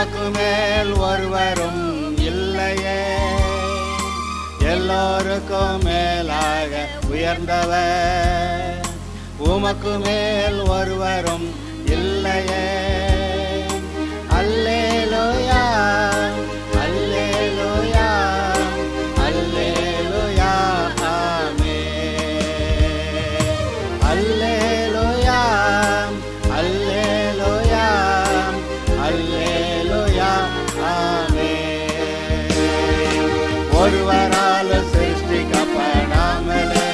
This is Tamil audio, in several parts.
உமக்கு மேல் ஒருவரும் இல்லையே, எல்லோருக்கும் மேலாக உயர்ந்தவர். உமக்கு மேல் ஒருவரும் இல்லையே. அல்லேலூயா, அல்லேலூயா, அல்லேலூயா, ஆமென். அல்லேலூயா, அல்லேலூயா, அல்லேலூயா, ஆமென். ஒருவரால் சிருஷ்டிக்கப்படாமலே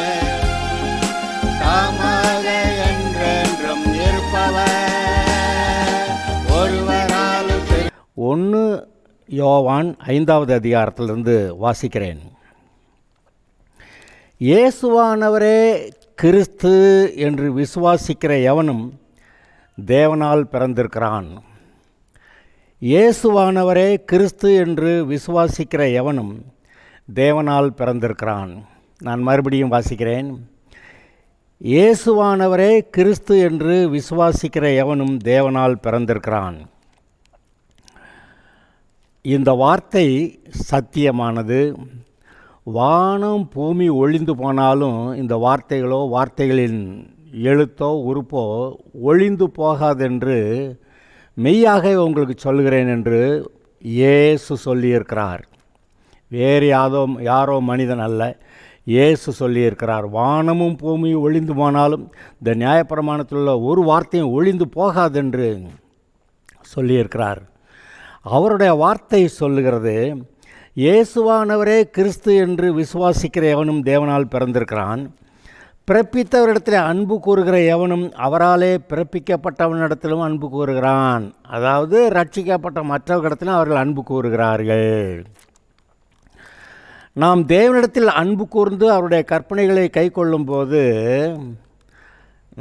தாமாக என்றென்றும் இருப்பவர். ஒருவரால் 1 யோவான் 5வது அதிகாரத்திலிருந்து வாசிக்கிறேன். இயேசுவானவரே கிறிஸ்து என்று விசுவாசிக்கிற எவனும் தேவனால் பிறந்திருக்கிறான். இயேசுவானவரே கிறிஸ்து என்று விசுவாசிக்கிற எவனும் தேவனால் பிறந்திருக்கிறான். நான் மறுபடியும் வாசிக்கிறேன். இயேசுவானவரே கிறிஸ்து என்று விசுவாசிக்கிற எவனும் தேவனால் பிறந்திருக்கிறான். இந்த வார்த்தை சத்தியமானது. வானம் பூமி ஒழிந்து போனாலும் இந்த வார்த்தைகளோ வார்த்தைகளின் எழுத்தோ உறுப்போ ஒழிந்து போகாதென்று மெய்யாக உங்களுக்கு சொல்கிறேன் என்று இயேசு சொல்லியிருக்கிறார். வேறு யாரோ மனிதன் அல்ல, இயேசு சொல்லியிருக்கிறார். வானமும் பூமியும் ஒழிந்து போனாலும் இந்த நியாயப்பிரமாணத்தில் உள்ள ஒரு வார்த்தையும் ஒழிந்து போகாதென்று சொல்லியிருக்கிறார். அவருடைய வார்த்தை சொல்லுகிறது, இயேசுவானவரே கிறிஸ்து என்று விசுவாசிக்கிற எவனும் தேவனால் பிறந்திருக்கிறான். பிறப்பித்தவரிடத்தில் அன்பு கூறுகிற எவனும் அவராலே பிறப்பிக்கப்பட்டவனிடத்திலும் அன்பு கூறுகிறான். அதாவது ரட்சிக்கப்பட்ட மற்றவர்களிடத்திலும் அவர்கள் அன்பு கூறுகிறார்கள். நாம் தேவனிடத்தில் அன்பு கூர்ந்து அவருடைய கற்பனைகளை கை கொள்ளும்போது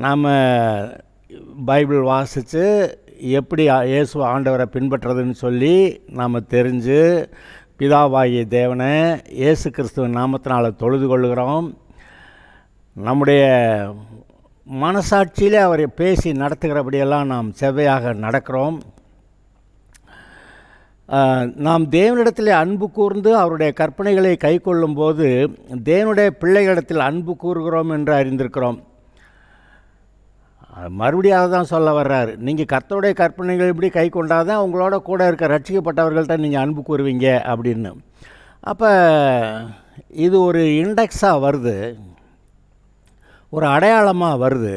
நாம் பைபிள் வாசித்து எப்படி இயேசு ஆண்டவரை பின்பற்றுறதுன்னு சொல்லி நாம் தெரிஞ்சு பிதாவாகிய தேவனை இயேசு கிறிஸ்துவின் நாமத்தினால் தொழுது கொள்ளுகிறோம். நம்முடைய மனசாட்சியிலே அவரை பேசி நடத்துகிறபடியெல்லாம் நாம் செவ்வையாக நடக்கிறோம். நாம் தேவனிடத்தில் அன்பு கூர்ந்து அவருடைய கற்பனைகளை கை கொள்ளும்போது தேவனுடைய பிள்ளைகளிடத்தில் அன்பு கூறுகிறோம் என்று அறிந்திருக்கிறோம். மறுபடியும் தான் சொல்ல வர்றார். நீங்கள் கர்த்தருடைய கற்பனைகள் இப்படி கை கொண்டாதான் உங்களோட கூட இருக்க ரட்சிக்கப்பட்டவர்கள்ட்ட நீங்கள் அன்பு கூறுவீங்க அப்படின்னு. அப்போ இது ஒரு இண்டெக்ஸாக வருது, ஒரு அடையாளமாக வருது.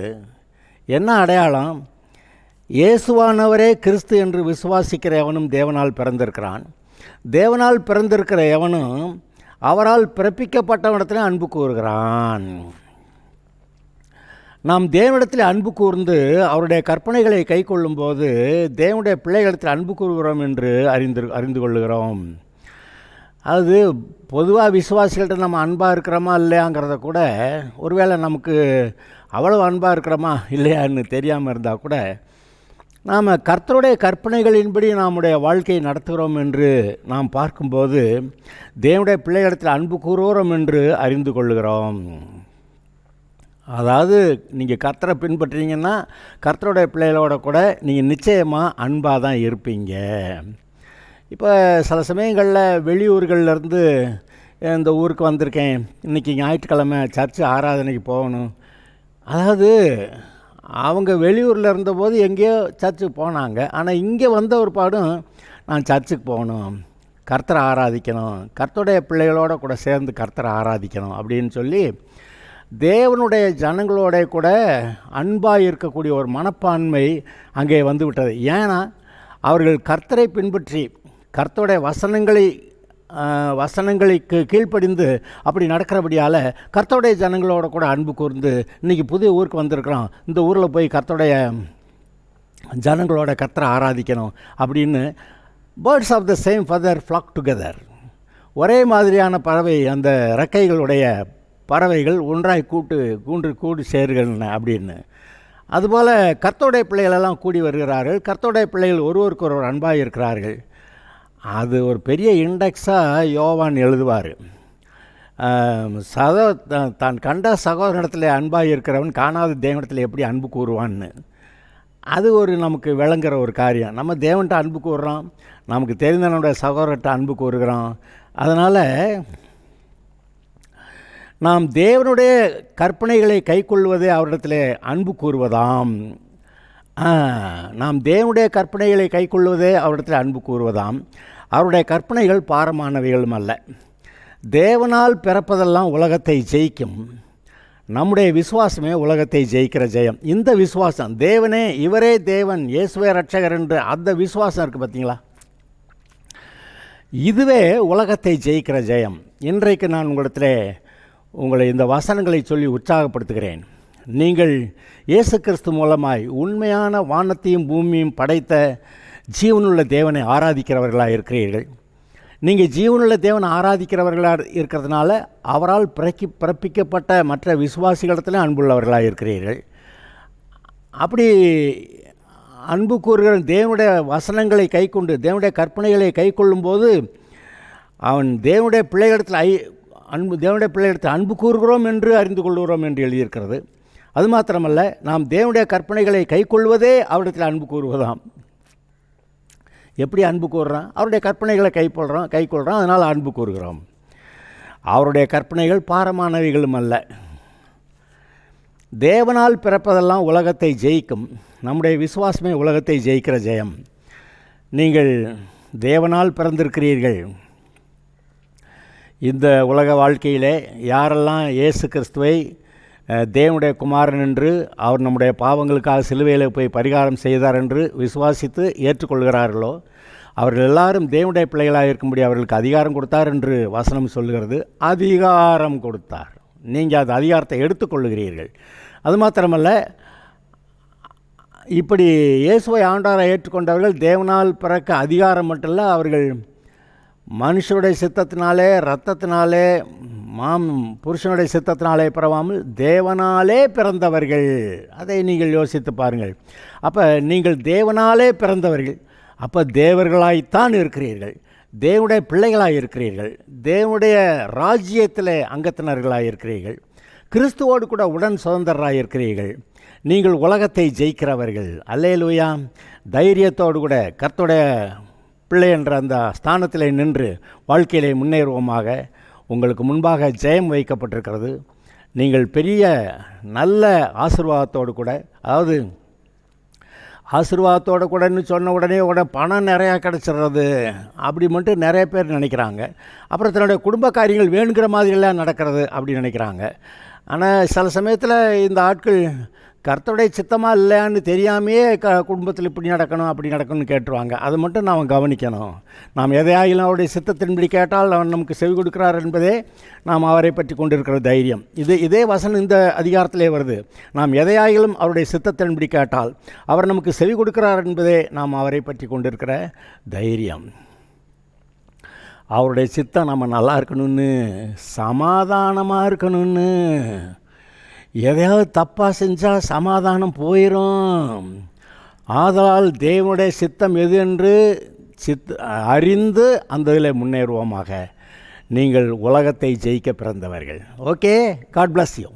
என்ன அடையாளம்? இயேசுவானவரே கிறிஸ்து என்று விசுவாசிக்கிற எவனும் தேவனால் பிறந்திருக்கிறான். தேவனால் பிறந்திருக்கிற எவனும் அவரால் பிறப்பிக்கப்பட்டவனிடத்தில் அன்பு கூறுகிறான். நாம் தேவனிடத்தில் அன்பு கூர்ந்து அவருடைய கற்பனைகளை கை கொள்ளும்போது தேவனுடைய பிள்ளைகளிடத்தில் அன்பு கூறுகிறோம் என்று அறிந்து கொள்ளுகிறோம். அது பொதுவாக விசுவாசிகள்கிட்ட நம்ம அன்பாக இருக்கிறோமா இல்லையாங்கிறத கூட, ஒருவேளை நமக்கு அவ்வளோ அன்பாக இருக்கிறோமா இல்லையான்னு தெரியாமல் இருந்தால் கூட, நாம் கர்த்தருடைய கற்பனைகளின்படி நம்முடைய வாழ்க்கையை நடத்துகிறோம் என்று நாம் பார்க்கும்போது தேவனுடைய பிள்ளைகளிடத்தில் அன்பு கூறுகிறோம் என்று அறிந்து கொள்ளுகிறோம். அதாவது நீங்கள் கர்த்தரை பின்பற்றீங்கன்னா கர்த்தருடைய பிள்ளைகளோட கூட நீங்கள் நிச்சயமாக அன்பாக தான் இருப்பீங்க. இப்போ சில சமயங்களில் வெளியூர்கள்லேருந்து இந்த ஊருக்கு வந்திருக்கேன், இன்றைக்கி ஞாயிற்றுக்கிழமை சர்ச்சு ஆராதனைக்கு போகணும். அதாவது அவங்க வெளியூரில் இருந்தபோது எங்கேயோ சர்ச்சுக்கு போனாங்க, ஆனால் இங்கே வந்த ஒரு பாடும் நான் சர்ச்சுக்கு போகணும், கர்த்தரை ஆராதிக்கணும், கர்த்தருடைய பிள்ளைகளோட கூட சேர்ந்து கர்த்தரை ஆராதிக்கணும் அப்படின்னு சொல்லி தேவனுடைய ஜனங்களோட கூட அன்பாக இருக்கக்கூடிய ஒரு மனப்பான்மை அங்கே வந்து விட்டது. ஏன்னா அவர்கள் கர்த்தரை பின்பற்றி கர்த்தருடைய வசனங்களுக்கு கீழ்ப்படிந்து அப்படி நடக்கிறபடியால் கர்த்தருடைய ஜனங்களோட கூட அன்பு கூர்ந்து இன்றைக்கி புதிய ஊருக்கு வந்திருக்கிறோம், இந்த ஊரில் போய் கர்த்தருடைய ஜனங்களோட கர்த்தரை ஆராதிக்கணும் அப்படின்னு birds of the same feather flock together, ஒரே மாதிரியான பறவை, அந்த இறக்கைகளுடைய பறவைகள் ஒன்றாய் கூடி சேருகின்றன அப்படின்னு. அதுபோல் கர்த்தருடைய பிள்ளைகளெல்லாம் கூடி வருகிறார்கள், கர்த்தருடைய பிள்ளைகள் ஒருவருக்கு ஒருவர் அன்பாக இருக்கிறார்கள். அது ஒரு பெரிய இண்டெக்ஸாக யோவான் எழுதுவார். தான் கண்ட சகோதரனிடத்தில் அன்பாக இருக்கிறவன் காணாத தேவனிடத்தில் எப்படி அன்பு கூறுவான்னு. அது ஒரு நமக்கு விளங்குற ஒரு காரியம். நம்ம தேவன்கிட்ட அன்பு கூறுறோம், நமக்கு தெரிந்த நம்முடைய சகோதரர்கிட்ட அன்பு கூறுகிறோம். அதனால் நாம் தேவனுடைய கற்பனைகளை கைக்கொள்வதே அவரிடத்தில் அன்பு கூறுவதாம். நாம் தேவனுடைய கற்பனைகளை கைக்கொள்வதே அவரிடத்தில் அன்பு கூறுவதாம். அவருடைய கற்பனைகள் பாரமானவைகளும் அல்ல. தேவனால் பிறப்பதெல்லாம் உலகத்தை ஜெயிக்கும். நம்முடைய விசுவாசமே உலகத்தை ஜெயிக்கிற ஜெயம். இந்த விசுவாசம், தேவனே இவரே தேவன், இயேசுவே ரட்சகர் என்று அந்த விசுவாசம் இருக்குது பார்த்தீங்களா, இதுவே உலகத்தை ஜெயிக்கிற ஜெயம். இன்றைக்கு நான் உங்களை இந்த வசனங்களை சொல்லி உற்சாகப்படுத்துகிறேன். நீங்கள் இயேசு கிறிஸ்து மூலமாய் உண்மையான வானத்தையும் பூமியும் படைத்த ஜீவனுள்ள தேவனை ஆராதிக்கிறவர்களாக இருக்கிறீர்கள். நீங்கள் ஜீவனுள்ள தேவனை ஆராதிக்கிறவர்களாக இருக்கிறதுனால அவரால் பிறப்பிக்கப்பட்ட மற்ற விசுவாசிகளிடத்தில் அன்புள்ளவர்களாக இருக்கிறீர்கள். அப்படி அன்பு கூறுகிற தேவனுடைய வசனங்களை கைக்கொண்டு தேவனுடைய கற்பனைகளை கைக்கொள்ளும்போது அவன் தேவனுடைய பிள்ளைகளிடத்தில் அன்பு கூறுகிறோம் என்று அறிந்து கொள்கிறோம் என்று எழுதியிருக்கிறது. அது மாத்திரமல்ல, நாம் தேவனுடைய கற்பனைகளை கைக்கொள்வதே அவரிடத்தில் அன்பு கூறுவதாம். எப்படி அன்பு கூறுறான்? அவருடைய கற்பனைகளை கைக்கொள்கிறோம், அதனால் அன்பு கூறுகிறோம். அவருடைய கற்பனைகள் பாரமானவைகளும் அல்ல. தேவனால் பிறப்பதெல்லாம் உலகத்தை ஜெயிக்கும். நம்முடைய விசுவாசமே உலகத்தை ஜெயிக்கிற ஜெயம். நீங்கள் தேவனால் பிறந்திருக்கிறீர்கள். இந்த உலக வாழ்க்கையிலே யாரெல்லாம் இயேசு கிறிஸ்துவை தேவனுடைய குமாரன் என்று, அவர் நம்முடைய பாவங்களுக்காக சிலுவையில் போய் பரிகாரம் செய்தார் என்று விசுவாசித்து ஏற்றுக்கொள்கிறார்களோ அவர்கள் எல்லாரும் தேவனுடைய பிள்ளைகளாக இருக்கும்படி அவர்களுக்கு அதிகாரம் கொடுத்தார் என்று வசனம் சொல்லுகிறது. அதிகாரம் கொடுத்தார். நீங்கள் அந்த அதிகாரத்தை எடுத்துக்கொள்ளுகிறீர்கள். அது மாத்திரமல்ல, இப்படி இயேசுவை ஆண்டவராக ஏற்றுக்கொண்டவர்கள் தேவனால் பிறக்க அதிகாரம் மட்டும் இல்லை, அவர்கள் மனுஷனுடைய சித்தத்தினாலே இரத்தத்தினாலே புருஷனுடைய சித்தத்தினாலே பிறவாமல் தேவனாலே பிறந்தவர்கள். அதை நீங்கள் யோசித்து பாருங்கள். அப்போ நீங்கள் தேவனாலே பிறந்தவர்கள், அப்போ தேவர்களாய்த்தான் இருக்கிறீர்கள், தேவனுடைய பிள்ளைகளாக இருக்கிறீர்கள், தேவனுடைய ராஜ்யத்தில் அங்கத்தினர்களாக இருக்கிறீர்கள், கிறிஸ்துவோடு கூட உடன் சுதந்திரராக இருக்கிறீர்கள். நீங்கள் உலகத்தை ஜெயிக்கிறவர்கள். அல்லேலூயா. தைரியத்தோடு கூட கர்த்தருடைய பிள்ளை என்ற அந்த ஸ்தானத்தில் நின்று வாழ்க்கையிலே முன்னேறுவோமாக. உங்களுக்கு முன்பாக ஜெயம் வைக்கப்பட்டிருக்கிறது. நீங்கள் பெரிய நல்ல ஆசீர்வாதத்தோடு கூட, அதாவது ஆசீர்வாதத்தோடு கூடன்னு சொன்ன உடனே பணம் நிறையா கிடச்சிடுறது அப்படி மட்டும் நிறைய பேர் நினைக்கிறாங்க. அப்புறம் தன்னுடைய குடும்ப காரியங்கள் வேணுங்கிற மாதிரிலாம் நடக்கிறது அப்படி நினைக்கிறாங்க. ஆனால் சில சமயத்தில் இந்த ஆட்கள் கர்த்தருடைய சித்தமாக இல்லையான்னு தெரியாமையே குடும்பத்தில் இப்படி நடக்கணும் அப்படி நடக்கணும்னு கேட்டுருவாங்க. அதை மட்டும் நாம் கவனிக்கணும். நாம் எதையாகிலும் அவருடைய சித்தத்தின்படி கேட்டால் அவன் நமக்கு செவி கொடுக்கிறார் என்பதே நாம் அவரை பற்றி கொண்டிருக்கிற தைரியம். இதே வசனம் இந்த அதிகாரத்திலே வருது. நாம் எதையாகிலும் அவருடைய சித்தத்தின்படி கேட்டால் அவர் நமக்கு செவி கொடுக்கிறார் என்பதே நாம் அவரை பற்றி கொண்டிருக்கிற தைரியம். அவருடைய சித்தம் நம்ம நல்லா இருக்கணும்னு, சமாதானமாக இருக்கணும்னு. எதையாவது தப்பாக செஞ்சால் சமாதானம் போயிடும். ஆதலால் தேவனுடைய சித்தம் எது என்று அறிந்து அந்த இதில் முன்னேறுவோமாக. நீங்கள் உலகத்தை ஜெயிக்க பிறந்தவர்கள். Okay, God bless you.